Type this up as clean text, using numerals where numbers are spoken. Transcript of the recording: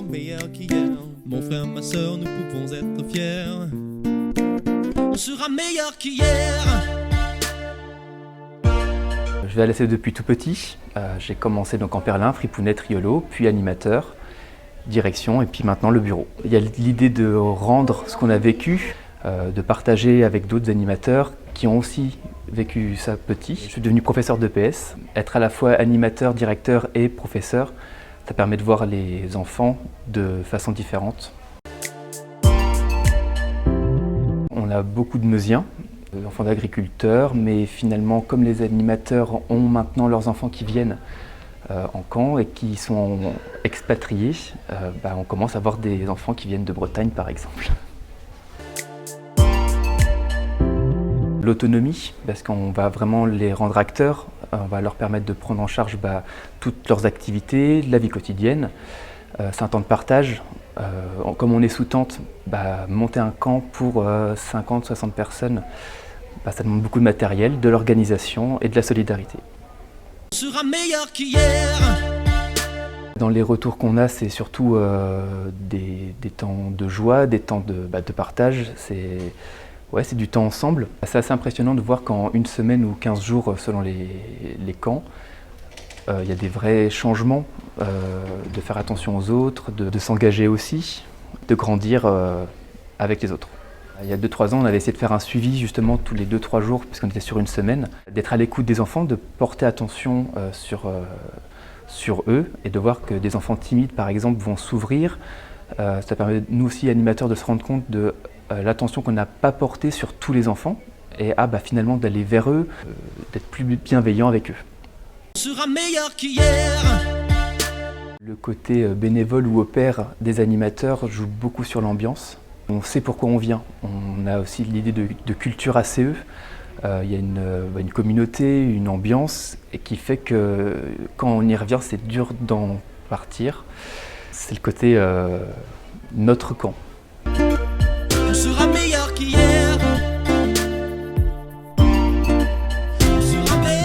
meilleurs qu'hier. Mon frère, ma soeur, nous pouvons être fiers. On sera meilleurs qu'hier. Je vais à la CE depuis tout petit. J'ai commencé donc en Perlin, Fripounette, Riolo, puis animateur, direction et puis maintenant le bureau. Il y a l'idée de rendre ce qu'on a vécu, de partager avec d'autres animateurs qui ont aussi vécu ça petit. Je suis devenu professeur d'EPS. Être à la fois animateur, directeur et professeur, ça permet de voir les enfants de façon différente. On a beaucoup de Meusiens, enfants d'agriculteurs, mais finalement, comme les animateurs ont maintenant leurs enfants qui viennent en camp et qui sont expatriés, on commence à avoir des enfants qui viennent de Bretagne par exemple. L'autonomie, parce qu'on va vraiment les rendre acteurs, on va leur permettre de prendre en charge toutes leurs activités, la vie quotidienne. C'est un temps de partage. Comme on est sous tente, monter un camp pour 50-60 personnes, ça demande beaucoup de matériel, de l'organisation et de la solidarité. On sera meilleur qu'hier. Dans les retours qu'on a, c'est surtout des temps de joie, des temps de partage. C'est du temps ensemble. C'est assez impressionnant de voir qu'en une semaine ou 15 jours, selon les camps, il y a des vrais changements, de faire attention aux autres, de s'engager aussi, de grandir avec les autres. Il y a 2-3 ans, on avait essayé de faire un suivi justement tous les 2-3 jours, puisqu'on était sur une semaine, d'être à l'écoute des enfants, de porter attention sur eux et de voir que des enfants timides, par exemple, vont s'ouvrir. Ça permet, nous aussi, animateurs, de se rendre compte de l'attention qu'on n'a pas portée sur tous les enfants et finalement d'aller vers eux, d'être plus bienveillant avec eux. On sera meilleur qu'hier. Le côté bénévole ou au pair des animateurs joue beaucoup sur l'ambiance. On sait pourquoi on vient. On a aussi l'idée de culture ACE. Il y a une communauté, une ambiance et qui fait que quand on y revient, c'est dur d'en partir. C'est le côté notre camp.